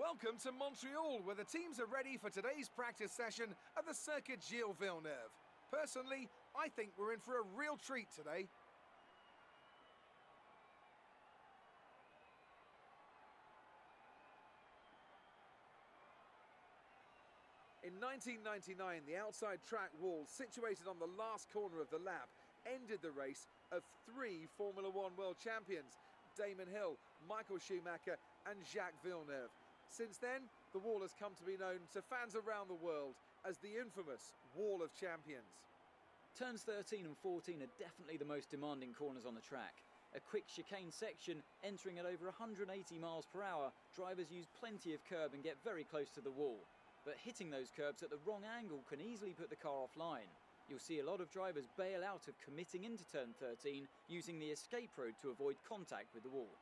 Welcome to Montreal, where the teams are ready for today's practice session at the circuit Giles Villeneuve. Personally, I think we're in for a real treat today. In 1999, the outside track wall, situated on the last corner of the lap, ended the race of three Formula One world champions: Damon Hill, Michael Schumacher and Jacques Villeneuve. Since then, the wall has come to be known to fans around the world as the infamous Wall of Champions. Turns 13 and 14 are definitely the most demanding corners on the track. A quick chicane section entering at over 180 miles per hour, drivers use plenty of curb and get very close to the wall. But hitting those curbs at the wrong angle can easily put the car offline. You'll see a lot of drivers bail out of committing into turn 13 using the escape road to avoid contact with the wall.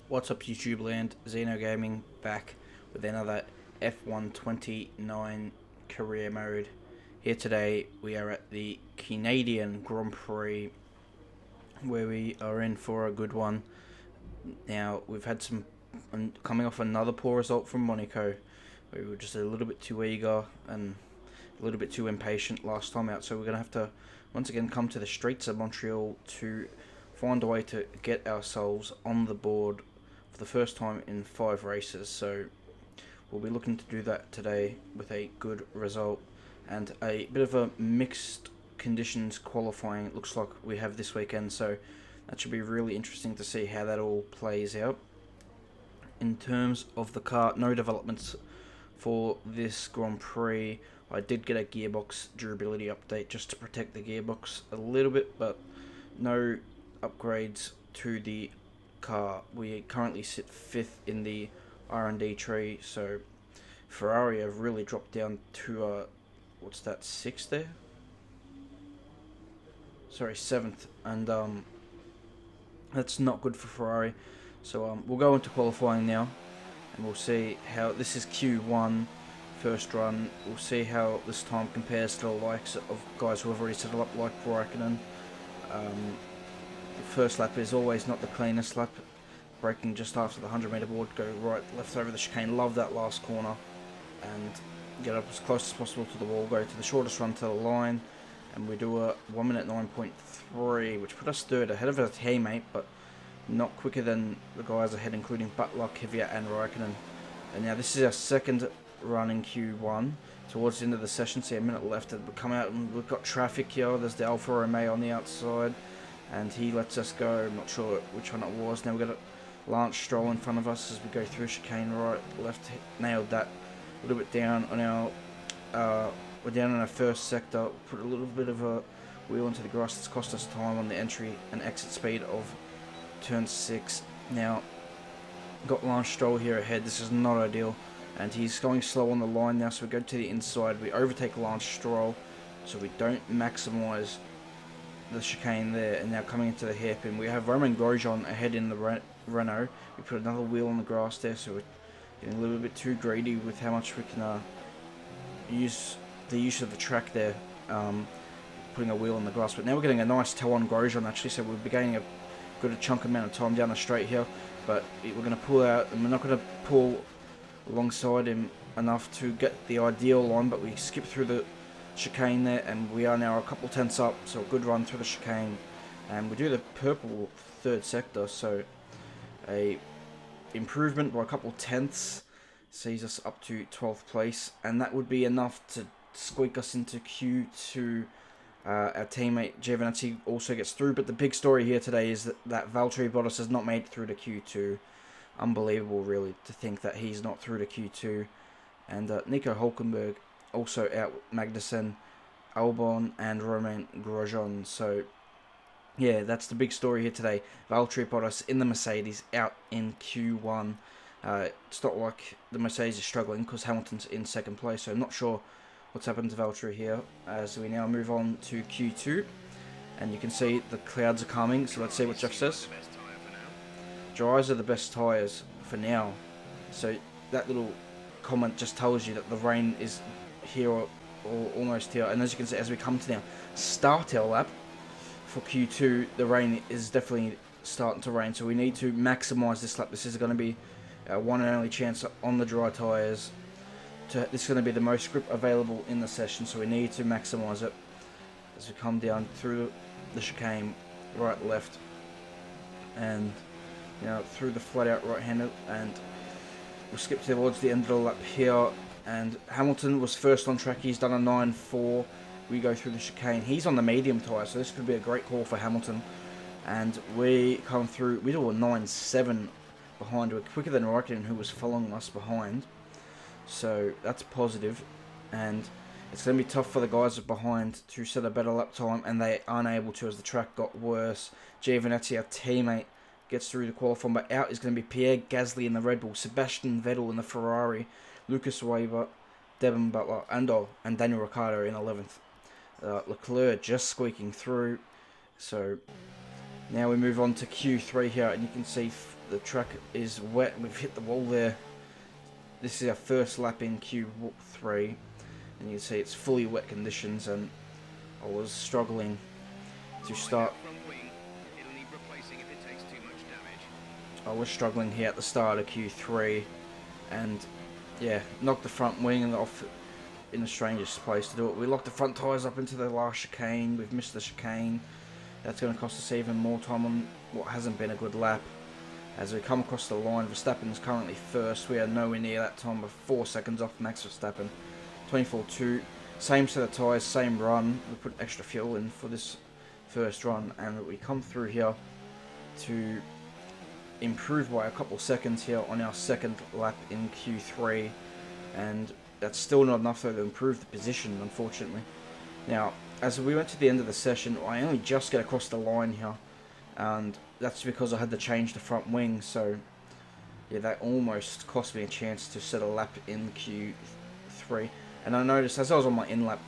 What's up, YouTube land? Xeno Gaming back with another F.29 career mode. Here today we are at the Canadian Grand Prix, where we are in for a good one. Now, we've had some coming off another poor result from Monaco. We were just a little bit too eager and a little bit too impatient last time out, so we're going to have to once again come to the streets of Montreal to find a way to get ourselves on the board for the first time in 5 races. So we'll be looking to do that today with a good result and a bit of a mixed conditions qualifying it looks like we have this weekend, so that should be really interesting to see how that all plays out. In terms of the car, no developments for this Grand Prix. I did get a gearbox durability update just to protect the gearbox a little bit, but no upgrades to the car. We currently sit 5th in the R&D tree, so Ferrari have really dropped down to what's that, 6th there? Sorry, 7th, and that's not good for Ferrari. So we'll go into qualifying now, and we'll see how this is Q1 first run. We'll see how this time compares to the likes of guys who have already set it up, like Raikkonen. The first lap is always not the cleanest lap. Braking just after the 100-meter board, go right, left over the chicane. Love that last corner, and get up as close as possible to the wall. Go to the shortest run to the line, and we do a 1 minute 9.3, which put us 3rd, ahead of our teammate, but not quicker than the guys ahead, including Butler, Kvyat and Raikkonen. And now this is our 2nd run in Q1. Towards the end of the session, see a minute left, and we come out and we've got traffic here. There's the Alfa Romeo on the outside, and he lets us go. I'm not sure which one it was. Now we've got a Lance Stroll in front of us as we go through chicane, right, left, nailed that. A little bit down on our, we're down in our first sector, put a little bit of a wheel into the grass. That's cost us time on the entry and exit speed of turn 6. Now, got Lance Stroll here ahead. This is not ideal, and he's going slow on the line now, so we go to the inside. We overtake Lance Stroll, so we don't maximise the chicane there. And now coming into the hairpin, we have Romain Grosjean ahead in the Renault. We put another wheel on the grass there, so we're getting a little bit too greedy with how much we can use of the track there, putting a wheel on the grass. But now we're getting a nice toe on Grosjean actually, so we'll be gaining a good chunk amount of time down the straight here. But we're going to pull out, and we're not going to pull alongside him enough to get the ideal line, but we skip through the chicane there, and we are now a couple tenths up, so a good run through the chicane. And we do the purple 3rd sector, so a improvement by a couple tenths sees us up to 12th place, and that would be enough to squeak us into Q2. Our teammate Giovinazzi also gets through, but the big story here today is that Valtteri Bottas has not made it through to Q2. Unbelievable, really, to think that he's not through to Q2. And Nico Hulkenberg also out with Magnussen, Albon and Romain Grosjean. So yeah, that's the big story here today. Valtteri Bottas in the Mercedes out in Q1. It's not like the Mercedes is struggling because Hamilton's in 2nd place, so I'm not sure what's happened to Valtteri here as we now move on to Q2. And you can see the clouds are coming, so let's see what Jeff says. Dries are the best tyres for now. So that little comment just tells you that the rain is here or almost here. And as you can see, as we come to now, start our lap. For Q2, the rain is definitely starting to rain, so we need to maximise this lap. This is going to be our one and only chance on the dry tyres. This is going to be the most grip available in the session, so we need to maximise it as we come down through the chicane, right, left, and through the flat out right-hander, and we'll skip towards the end of the lap here. And Hamilton was first on track. He's done a 9.4. We go through the chicane. He's on the medium tyre, so this could be a great call for Hamilton. And we come through. We do a 9.7 behind. We're quicker than Raikkonen, who was following us behind. So that's positive. And it's going to be tough for the guys behind to set a better lap time, and they aren't able to as the track got worse. Giovinazzi, our teammate, gets through the qualifying, but out is going to be Pierre Gasly in the Red Bull, Sebastian Vettel in the Ferrari, Lucas Weber, Devon Butler, and Daniel Ricciardo in 11th. Leclerc just squeaking through. So now we move on to Q3 here, and you can see the track is wet. We've hit the wall there. This is our first lap in Q3, and you can see it's fully wet conditions, and I was struggling to start. I was struggling here at the start of Q3, and yeah, knocked the front wing off in the strangest place to do it. We locked the front tyres up into the last chicane. We've missed the chicane. That's going to cost us even more time on what hasn't been a good lap. As we come across the line, Verstappen is currently first. We are nowhere near that time of 4 seconds off Max Verstappen. 24.2. Same set of tyres, same run. We put extra fuel in for this first run, and we come through here to improve by a couple seconds here on our second lap in Q3, and that's still not enough though to improve the position, unfortunately. Now, as we went to the end of the session, I only just get across the line here, and that's because I had to change the front wing, so yeah, that almost cost me a chance to set a lap in Q3. And I noticed as I was on my in-lap,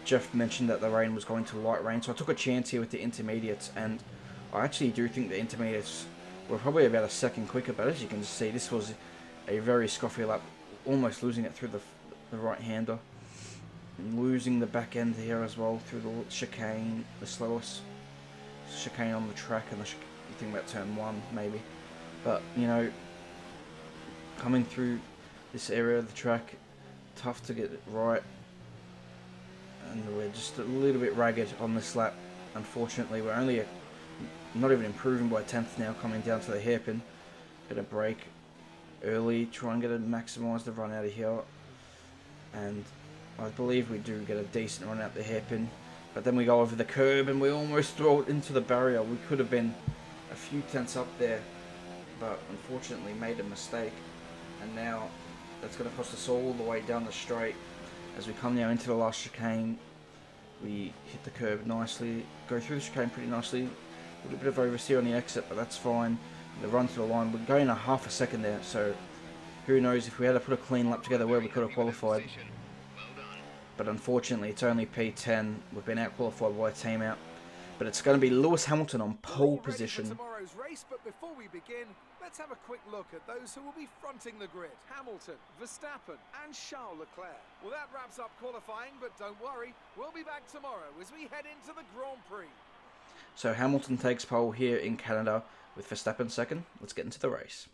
Jeff mentioned that the rain was going to light rain, so I took a chance here with the intermediates, and I actually do think the intermediates were probably about a second quicker, but as you can see, this was a very scuffy lap, almost losing it through the right-hander, and losing the back end here as well through the chicane, the slowest chicane on the track, and you think about turn 1 maybe, but coming through this area of the track, tough to get it right, and we're just a little bit ragged on this lap. Unfortunately, we're only not even improving by 10th now, coming down to the hairpin. Gonna brake early, try and maximise the run out of here, and I believe we do get a decent run out the hairpin, but then we go over the curb and we almost throw it into the barrier. We could have been a few tenths up there, but unfortunately made a mistake, and now that's going to cost us all the way down the straight. As we come now into the last chicane, we hit the curb nicely, go through the chicane pretty nicely. A little bit of oversteer on the exit, but that's fine. The run to the line, we're going a half a second there, so who knows if we had to put a clean lap together where we could have qualified. But unfortunately, it's only P10. We've been out qualified by a team out. But it's going to be Lewis Hamilton on pole position. Tomorrow's race, but before we begin, let's have a quick look at those who will be fronting the grid. Hamilton, Verstappen, and Charles Leclerc. Well, that wraps up qualifying, but don't worry, we'll be back tomorrow as we head into the Grand Prix. So Hamilton takes pole here in Canada with Verstappen second. Let's get into the race.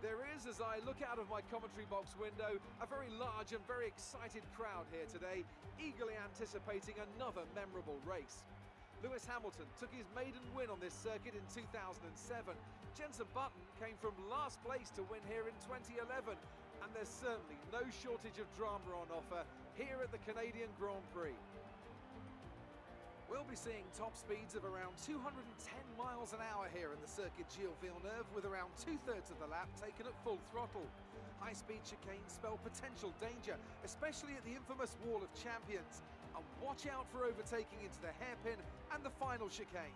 There is, as I look out of my commentary box window, a very large and very excited crowd here today, eagerly anticipating another memorable race. Lewis Hamilton took his maiden win on this circuit in 2007. Jenson Button came from last place to win here in 2011, and there's certainly no shortage of drama on offer here at the Canadian Grand Prix. We'll be seeing top speeds of around 210 miles an hour here in the circuit Giles Villeneuve, with around 2/3 of the lap taken at full throttle. High-speed chicanes spell potential danger, especially at the infamous Wall of Champions. And watch out for overtaking into the hairpin and the final chicane.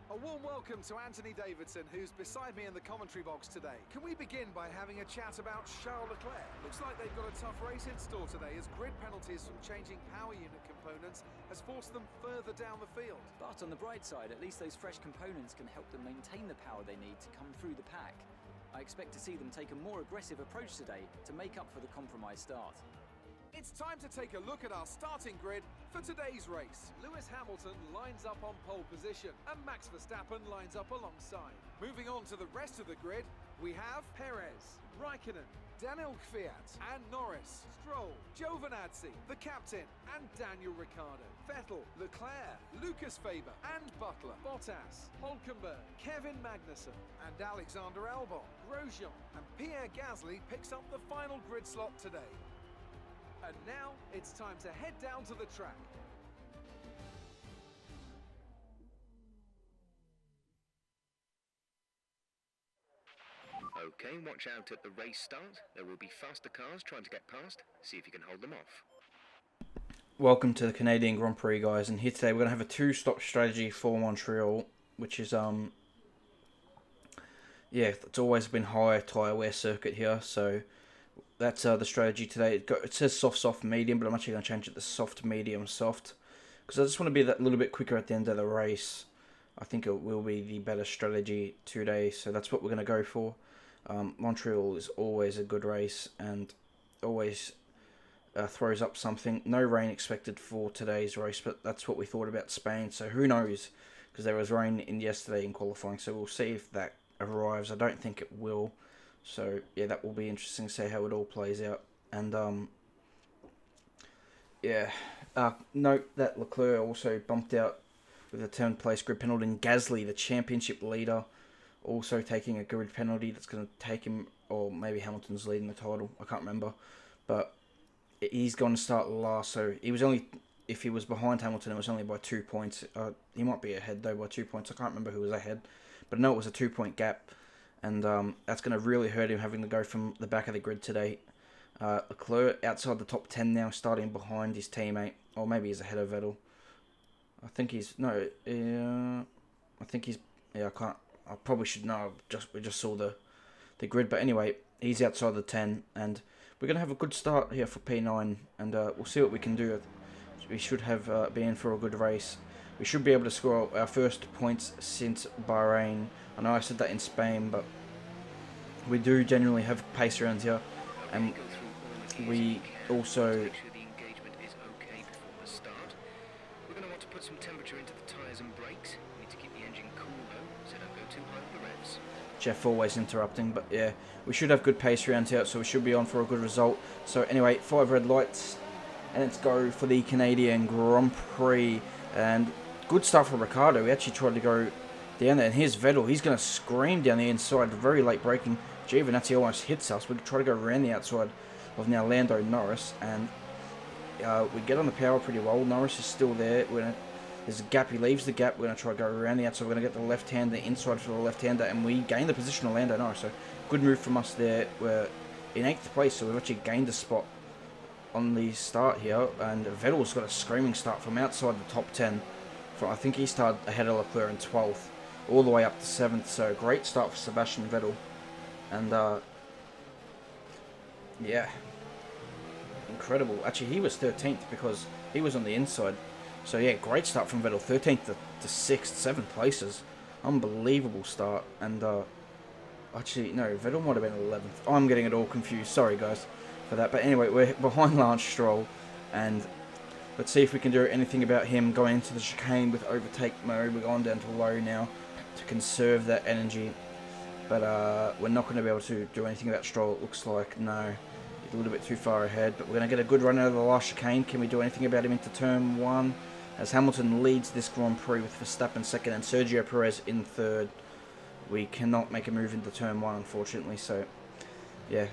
A warm welcome to Anthony Davidson, who's beside me in the commentary box today. Can we begin by having a chat about Charles Leclerc? Looks like they've got a tough race in store today, as grid penalties from changing power unit components has forced them further down the field. But on the bright side, at least those fresh components can help them maintain the power they need to come through the pack. I expect to see them take a more aggressive approach today to make up for the compromised start. It's time to take a look at our starting grid for today's race. Lewis Hamilton lines up on pole position and Max Verstappen lines up alongside. Moving on to the rest of the grid, we have Perez, Raikkonen, Daniel Kvyat and Norris, Stroll, Giovinazzi, the captain and Daniel Ricciardo, Vettel, Leclerc, Lucas Faber and Butler, Bottas, Hülkenberg, Kevin Magnussen and Alexander Albon. Grosjean and Pierre Gasly picks up the final grid slot today. And now, it's time to head down to the track. Okay, watch out at the race start. There will be faster cars trying to get past. See if you can hold them off. Welcome to the Canadian Grand Prix, guys, and here today we're going to have a two-stop strategy for Montreal, which is, yeah, it's always been high tyre wear circuit here, so that's the strategy today. It says soft, medium, but I'm actually going to change it to soft, medium, soft. Because I just want to be that little bit quicker at the end of the race. I think it will be the better strategy today, so that's what we're going to go for. Montreal is always a good race and always throws up something. No rain expected for today's race, but that's what we thought about Spain. So who knows? Because there was rain yesterday in qualifying, so we'll see if that arrives. I don't think it will. So, yeah, that will be interesting to see how it all plays out. And, yeah, note that Leclerc also bumped out with a 10th place grid penalty. And Gasly, the championship leader, also taking a grid penalty that's going to take him, or maybe Hamilton's leading the title. I can't remember. But he's going to start last. So, he was only, if he was behind Hamilton, it was only by 2 points. He might be ahead, though, by 2 points. I can't remember who was ahead. But no, it was a 2-point gap. And that's going to really hurt him having to go from the back of the grid today. Leclerc outside the top 10 now, starting behind his teammate. Or maybe he's ahead of Vettel. I think he's... No, I think he's... Yeah, I can't... I probably should know. We just saw the grid. But anyway, he's outside the 10. And we're going to have a good start here for P9. And we'll see what we can do. We should have be in for a good race. We should be able to score our first points since Bahrain. I know I said that in Spain, but we do generally have pace rounds here, and we also... Make sure the engagement is okay before the start. We're going to want to put some temperature into the tyres and brakes. We need to keep the engine cool though, so don't go too high with the revs. Jeff always interrupting, but yeah, we should have good pace rounds here, so we should be on for a good result. So anyway, 5 red lights, and let's go for the Canadian Grand Prix. And good start for Ricciardo. We actually tried to go down there, and here's Vettel. He's going to scream down the inside, very late braking. Giovinazzi almost hits us. We try to go around the outside of now Lando Norris, and we get on the power pretty well. Norris is still there. There's a gap. He leaves the gap. We're going to try to go around the outside. We're going to get the left-hander inside for the left-hander, and we gain the position of Lando Norris. So good move from us there. We're in 8th place, so we've actually gained a spot on the start here, and Vettel's got a screaming start from outside the top 10. I think he started ahead of Leclerc in 12th, all the way up to 7th, so great start for Sebastian Vettel. And, yeah, incredible. Actually, he was 13th because he was on the inside. So, yeah, great start from Vettel, 13th to 6th, 7th places. Unbelievable start. And, actually, no, Vettel might have been 11th. I'm getting it all confused. Sorry, guys, for that. But anyway, we're behind Lance Stroll, and let's see if we can do anything about him going into the chicane with overtake mode. We're going down to low now to conserve that energy. But we're not going to be able to do anything about Stroll, it looks like. No, he's a little bit too far ahead. But we're going to get a good run out of the last chicane. Can we do anything about him into turn 1? As Hamilton leads this Grand Prix with Verstappen 2nd and Sergio Perez in 3rd. We cannot make a move into turn 1, unfortunately. So, yeah,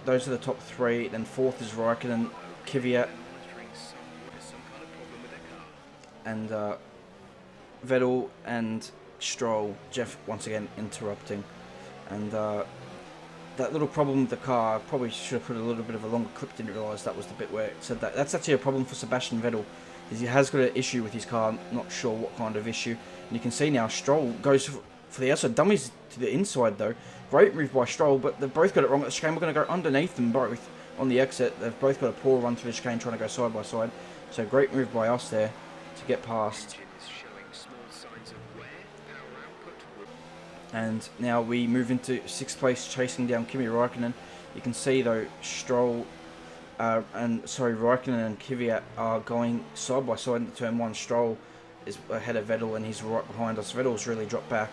those are the top 3. Then 4th is Raikkonen, Kvyat, and Vettel and Stroll. Jeff once again interrupting. And that little problem with the car, I probably should have put a little bit of a longer clip, didn't realise that was the bit where it said that. That's actually a problem for Sebastian Vettel, is he has got an issue with his car, not sure what kind of issue. And you can see now Stroll goes for the outside. Dummies to the inside though. Great move by Stroll, but they've both got it wrong at the chicane. We're going to go underneath them both on the exit. They've both got a poor run through the chicane trying to go side by side. So great move by us there to get past. And now we move into 6th place, chasing down Kimi Räikkönen. You can see though Räikkönen and Kvyat are going side by side in turn 1. Stroll is ahead of Vettel and he's right behind us. Vettel's really dropped back,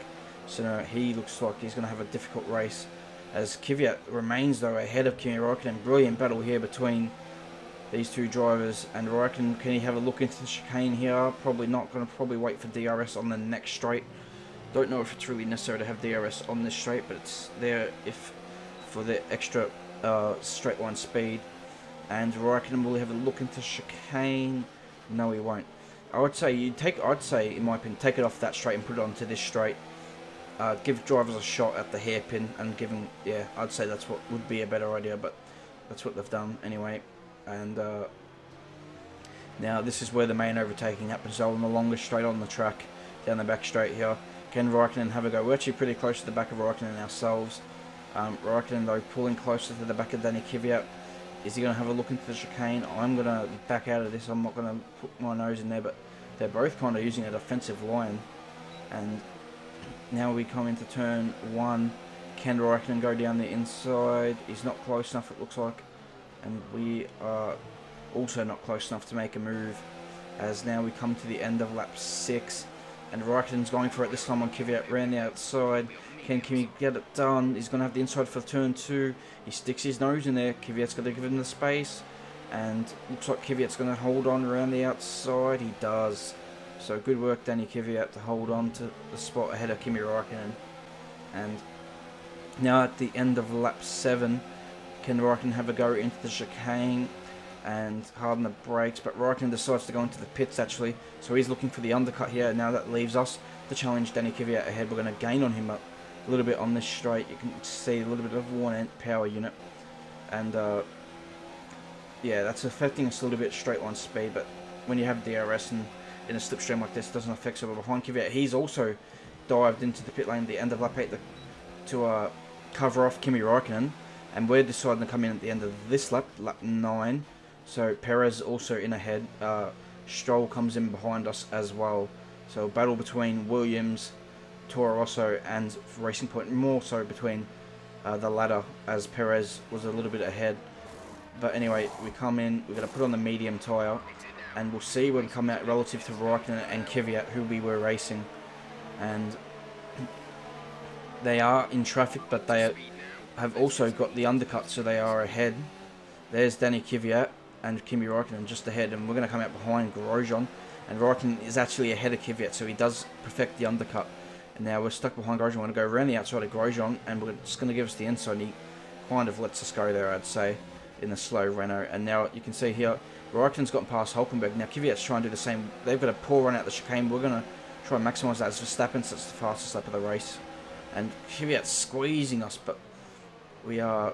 so now he looks like he's going to have a difficult race. As Kvyat remains though ahead of Kimi Räikkönen. Brilliant battle here between these two drivers. And Räikkönen, can he have a look into the chicane here? Probably not. Going to probably wait for DRS on the next straight. Don't know if it's really necessary to have DRS on this straight, but it's there if for the extra straight line speed. And Räikkönen, will he have a look into chicane? No, he won't. I'd say in my opinion, take it off that straight and put it onto this straight. Give drivers a shot at the hairpin and give them, yeah, I'd say that's what would be a better idea, but that's what they've done anyway. And now this is where the main overtaking happens, on the longest straight on the track, down the back straight here. Can Räikkönen have a go? We're actually pretty close to the back of Räikkönen ourselves. Räikkönen though pulling closer to the back of Danny Kvyat. Is he going to have a look into the chicane? I'm going to back out of this. I'm not going to put my nose in there, but they're both kind of using a defensive line. And now we come into turn 1. Can Räikkönen go down the inside? He's not close enough, it looks like. And we are also not close enough to make a move. As now we come to the end of lap 6. And Räikkönen's going for it this time on Kvyat, ran the outside. Can Kimi get it done? He's going to have the inside for turn 2. He sticks his nose in there. Kvyat's going to give him the space. And looks like Kvyat's going to hold on around the outside. He does. So good work, Danny Kvyat, to hold on to the spot ahead of Kimi Räikkönen. And now at the end of lap 7, can Räikkönen have a go into the chicane and harden the brakes? But Räikkönen decides to go into the pits actually. So he's looking for the undercut here. Now that leaves us to challenge Danny Kvyat ahead. We're going to gain on him a little bit on this straight. You can see a little bit of one power unit. And yeah, that's affecting us a little bit straight line speed. But when you have DRS and in a slipstream like this, it doesn't affect so behind Kvyat. He's also dived into the pit lane at the end of lap 8 to cover off Kimi Räikkönen. And we're deciding to come in at the end of this lap, lap 9. So Perez also in ahead. Stroll comes in behind us as well. So a battle between Williams, Toro Rosso and Racing Point, more so between the latter, as Perez was a little bit ahead. But anyway, we come in, we're going to put on the medium tyre, and we'll see where we come out relative to Räikkönen and Kvyat, who we were racing. And they are in traffic, but they have also got the undercut, so they are ahead. There's Danny Kvyat and Kimi Räikkönen just ahead, and we're going to come out behind Grosjean. And Räikkönen is actually ahead of Kvyat, so he does perfect the undercut. And now we're stuck behind Grosjean. We're going to go around the outside of Grosjean, and we're just going to give us the inside. And he kind of lets us go there, I'd say, in the slow Renault. And now you can see here, Räikkönen's gotten past Hülkenberg. Now Kvyat's trying to do the same. They've got a poor run out the chicane. We're going to try and maximise that as Verstappen, so it's the fastest lap of the race. And Kvyat's squeezing us, but we are...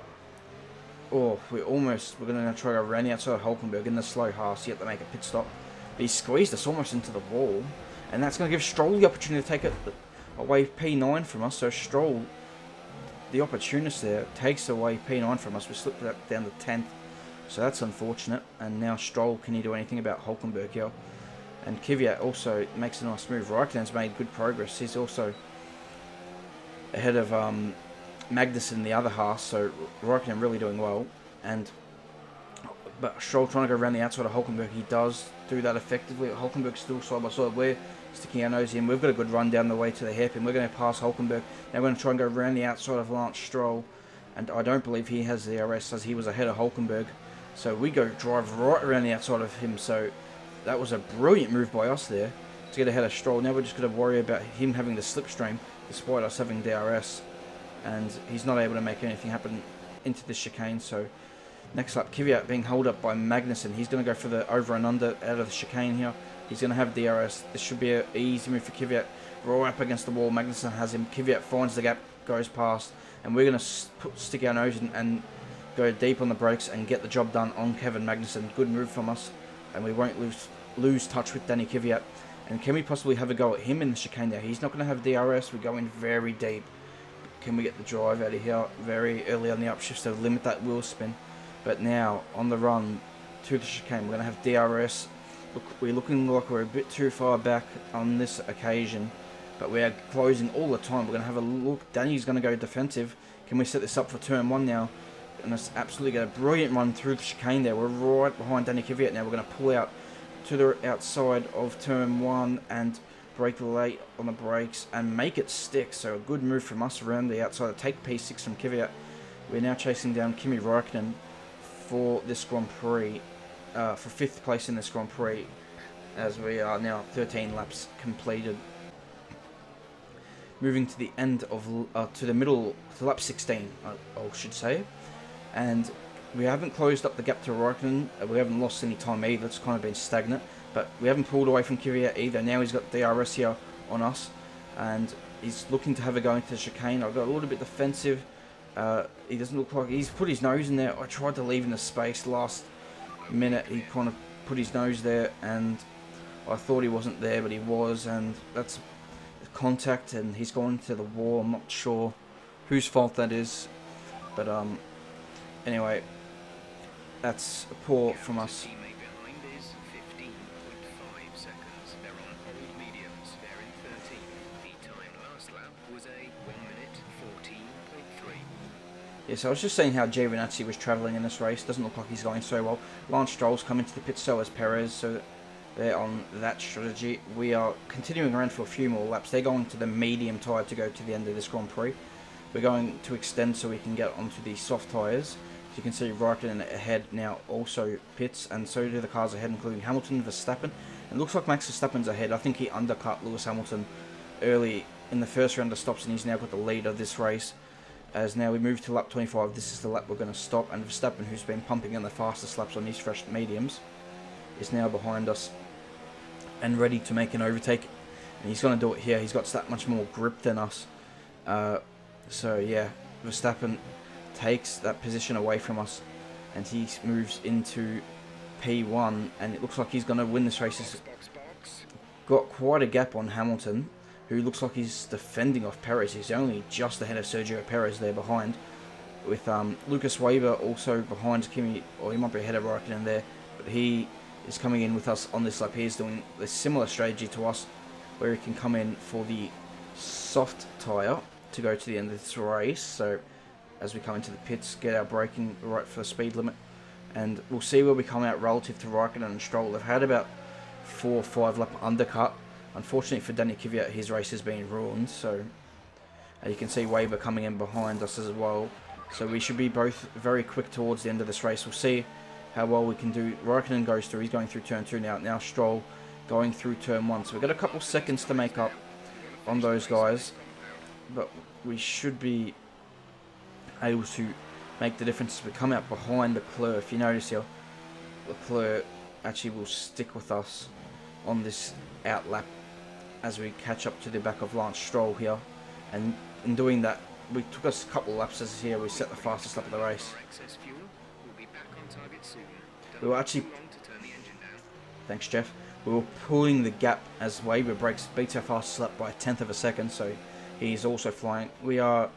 Oh, we're going to try to go around the outside of Hülkenberg in the slow Haas yet to make a pit stop. But he squeezed us almost into the wall, and that's going to give Stroll the opportunity to take it away P9 from us. So Stroll, the opportunist there, takes away P9 from us. We slipped that down to 10th, so that's unfortunate. And now Stroll, can he do anything about Hülkenberg here? And Kvyat also makes a nice move. Räikkönen's made good progress. He's also ahead of Magnussen, the other half, so Räikkönen really doing well. But Stroll trying to go around the outside of Hülkenberg, he does do that effectively. Hülkenberg's still side by side. We're sticking our nose in. We've got a good run down the way to the hairpin. We're going to pass Hülkenberg. Now we're going to try and go around the outside of Lance Stroll, and I don't believe he has the DRS as he was ahead of Hülkenberg. So we go drive right around the outside of him. So that was a brilliant move by us there to get ahead of Stroll. Now we're just going to worry about him having the slipstream despite us having DRS. And he's not able to make anything happen into the chicane. So next up, Kvyat being held up by Magnussen. He's going to go for the over and under out of the chicane here. He's going to have DRS. This should be an easy move for Kvyat. Roll up against the wall. Magnussen has him. Kvyat finds the gap, goes past. And we're going to stick our nose in and go deep on the brakes and get the job done on Kevin Magnussen. Good move from us. And we won't lose touch with Danny Kvyat. And can we possibly have a go at him in the chicane there? He's not going to have DRS. We're going very deep. Can we get the drive out of here very early on the upshift to limit that wheel spin? But now, on the run to the chicane, we're going to have DRS. Look, we're looking like we're a bit too far back on this occasion, but we are closing all the time. We're going to have a look. Danny's going to go defensive. Can we set this up for turn 1 now? And let's absolutely get a brilliant run through the chicane there. We're right behind Danny Kvyat now. We're going to pull out to the outside of turn 1 and brake late on the brakes and make it stick. So a good move from us around the outside to take P6 from Kvyat. We're now chasing down Kimi Räikkönen for this Grand Prix, for 5th place in this Grand Prix, as we are now 13 laps completed. Moving to the end of, to the middle, to lap 16, I should say. And we haven't closed up the gap to Räikkönen. We haven't lost any time either. It's kind of been stagnant. But we haven't pulled away from Kvyat either. Now he's got DRS here on us. And he's looking to have a go into the chicane. I got a little bit defensive. He doesn't look like... He's put his nose in there. I tried to leave in the space last minute. He kind of put his nose there. And I thought he wasn't there, but he was. And that's contact. And he's gone into the wall. I'm not sure whose fault that is. But anyway, that's poor from us. Yes, I was just saying how Giovinazzi was travelling in this race. Doesn't look like he's going so well. Lance Stroll's come into the pit, so has Perez, so they're on that strategy. We are continuing around for a few more laps. They're going to the medium tyre to go to the end of this Grand Prix. We're going to extend so we can get onto the soft tyres. As you can see, Räikkönen ahead now also pits, and so do the cars ahead, including Hamilton, Verstappen. It looks like Max Verstappen's ahead. I think he undercut Lewis Hamilton early in the first round of stops, and he's now got the lead of this race. As now we move to lap 25, this is the lap we're going to stop, and Verstappen, who's been pumping in the fastest laps on these fresh mediums, is now behind us and ready to make an overtake. And he's going to do it here. He's got that much more grip than us. So yeah, Verstappen takes that position away from us, and he moves into P1, and it looks like he's going to win this race. He's got quite a gap on Hamilton, who looks like he's defending off Perez. He's only just ahead of Sergio Perez there behind, with Lucas Weber also behind Kimi, or he might be ahead of Räikkönen there, but he is coming in with us on this lap. He's doing a similar strategy to us, where he can come in for the soft tyre to go to the end of this race. So as we come into the pits, get our braking right for the speed limit, and we'll see where we come out relative to Räikkönen and Stroll. They've had about 4 or 5 lap undercut. Unfortunately for Danny Kvyat, his race has been ruined, so you can see Weber coming in behind us as well. So we should be both very quick towards the end of this race. We'll see how well we can do. Räikkönen goes through, he's going through turn 2 now. Now Stroll going through turn 1. So we've got a couple seconds to make up on those guys, but we should be able to make the difference as we come out behind Leclerc. If you notice here, Leclerc actually will stick with us on this out lap as we catch up to the back of Lance Stroll here, and in doing that we took us a couple laps as here we set the fastest lap of the race. We were actually, thanks Jeff, we were pulling the gap as Weber beats our fastest lap by 1/10 of a second, so he's also flying. We are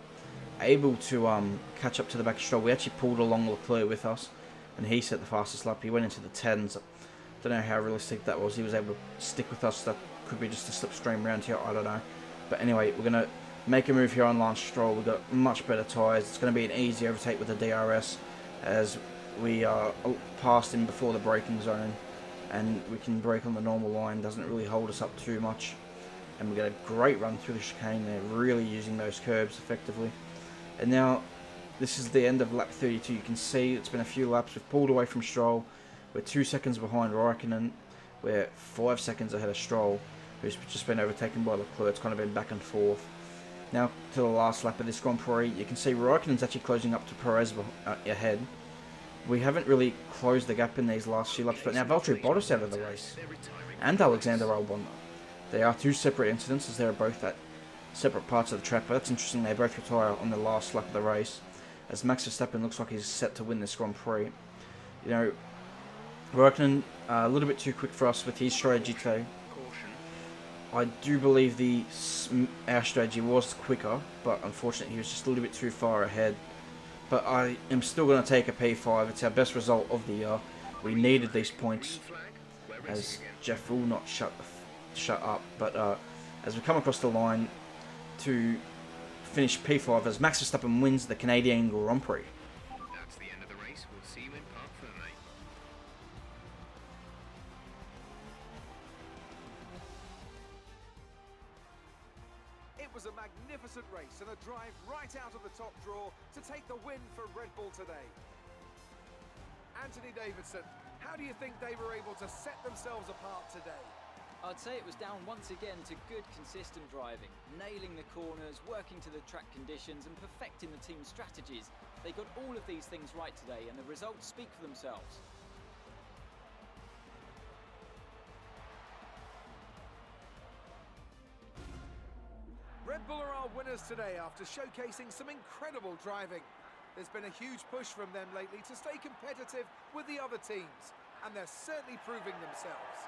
able to catch up to the back of Stroll. We actually pulled along Leclerc with us, and he set the fastest lap. He went into the 10s. Don't know how realistic that was. He was able to stick with us. That could be just a slipstream round here, I don't know. But anyway, we're going to make a move here on Lance Stroll. We've got much better tyres. It's going to be an easy overtake with the DRS, as we are past him before the braking zone, and we can brake on the normal line. Doesn't really hold us up too much, and we get a great run through the chicane there, really using those curbs effectively. And now this is the end of lap 32. You can see it's been a few laps. We've pulled away from Stroll. We're 2 seconds behind Räikkönen. We're 5 seconds ahead of Stroll, who's just been overtaken by Leclerc. It's kind of been back and forth. Now to the last lap of this Grand Prix, you can see Räikkönen's actually closing up to Perez ahead. We haven't really closed the gap in these last few laps, but now Valtteri Bottas out of the race, and Alexander Albon. They are 2 separate incidents, as they're both at separate parts of the track, but that's interesting. They both retire on the last lap of the race, as Max Verstappen looks like he's set to win this Grand Prix. You know, Räikkönen a little bit too quick for us with his strategy today. I do believe our strategy was quicker, but unfortunately he was just a little bit too far ahead. But I am still going to take a P5. It's our best result of the year. We needed these points, as Jeff will not shut up. But as we come across the line to finish P5, as Max Verstappen wins the Canadian Grand Prix. That's the end of the race. We'll see you in Parc Fermé. It was a magnificent race and a drive right out of the top draw to take the win for Red Bull today. Anthony Davidson, how do you think they were able to set themselves apart today? I'd say it was down once again to good, consistent driving, nailing the corners, working to the track conditions and perfecting the team's strategies. They got all of these things right today and the results speak for themselves. Red Bull are our winners today after showcasing some incredible driving. There's been a huge push from them lately to stay competitive with the other teams, and they're certainly proving themselves.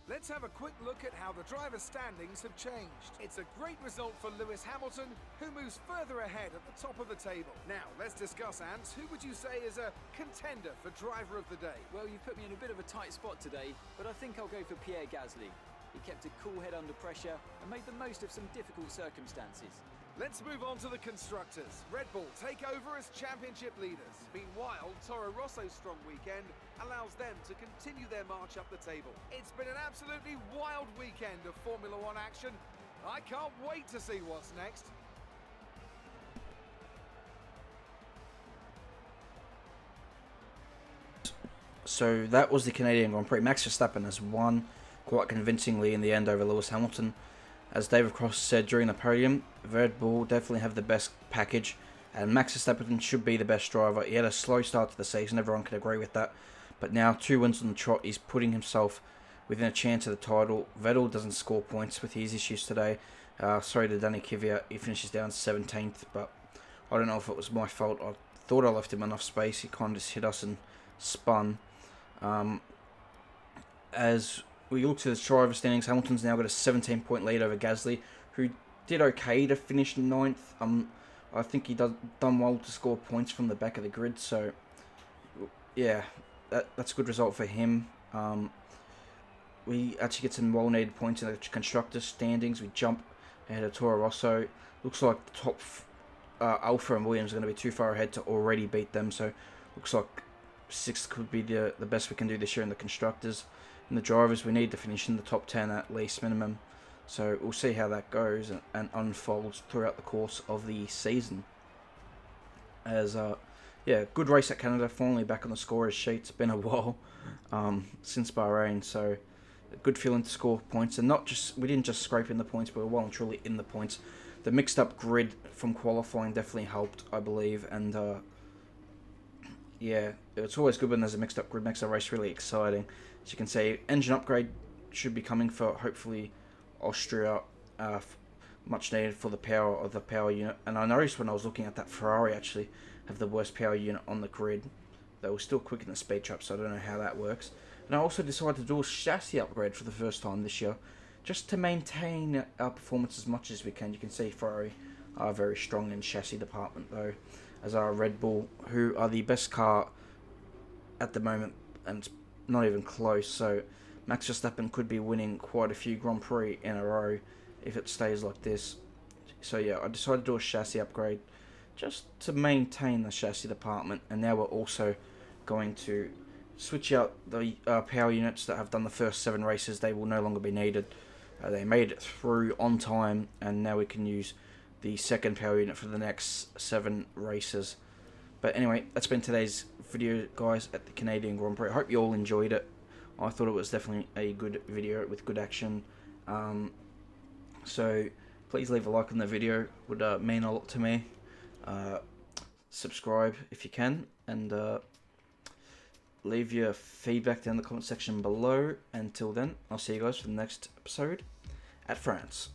Let's have a quick look at how the driver standings have changed. It's a great result for Lewis Hamilton, who moves further ahead at the top of the table. Now, let's discuss, Ants. Who would you say is a contender for driver of the day? Well, you've put me in a bit of a tight spot today, but I think I'll go for Pierre Gasly. He kept a cool head under pressure and made the most of some difficult circumstances. Let's move on to the constructors. Red Bull take over as championship leaders. Meanwhile, Toro Rosso's strong weekend allows them to continue their march up the table. It's been an absolutely wild weekend of Formula One action. I can't wait to see what's next. So that was the Canadian Grand Prix. Max Verstappen has won quite convincingly in the end over Lewis Hamilton. As David Cross said during the podium, Red Bull definitely have the best package, and Max Verstappen should be the best driver. He had a slow start to the season, everyone can agree with that, but now 2 wins on the trot, he's putting himself within a chance of the title. Vettel doesn't score points with his issues today. Sorry to Danny Kvyat, he finishes down 17th, but I don't know if it was my fault. I thought I left him enough space, he kind of just hit us and spun. As we look to the driver standings, Hamilton's now got a 17-point lead over Gasly, who did okay to finish 9th. I think he done well to score points from the back of the grid, so yeah, that's a good result for him. We actually get some well-needed points in the constructors' standings. We jump ahead of Toro Rosso. Looks like the top Alfa and Williams are going to be too far ahead to already beat them, so looks like 6th could be the best we can do this year in the constructors. And the drivers, we need to finish in the top 10 at least minimum. So we'll see how that goes and unfolds throughout the course of the season. As yeah, good race at Canada, finally back on the scorers sheet. It's been a while since Bahrain, so a good feeling to score points. And we didn't just scrape in the points, but we were well and truly in the points. The mixed up grid from qualifying definitely helped, I believe, and yeah, it's always good when there's a mixed up grid, makes the race really exciting. As you can see, engine upgrade should be coming for hopefully Austria, much needed for the power of the power unit. And I noticed when I was looking at that, Ferrari actually have the worst power unit on the grid. They were still quick in the speed trap, so I don't know how that works. And I also decided to do a chassis upgrade for the first time this year, just to maintain our performance as much as we can. You can see Ferrari are very strong in chassis department though, as are Red Bull, who are the best car at the moment, and it's not even close. So Max Verstappen could be winning quite a few Grand Prix in a row if it stays like this. So yeah, I decided to do a chassis upgrade just to maintain the chassis department, and now we're also going to switch out the power units that have done the first 7 races. They will no longer be needed. They made it through on time, and now we can use the second power unit for the next 7 races. But anyway, that's been today's video, guys, at the Canadian Grand Prix. I hope you all enjoyed it. I thought it was definitely a good video with good action. So please leave a like on the video, would mean a lot to me. subscribe if you can, and leave your feedback down in the comment section below. Until then, I'll see you guys for the next episode at France.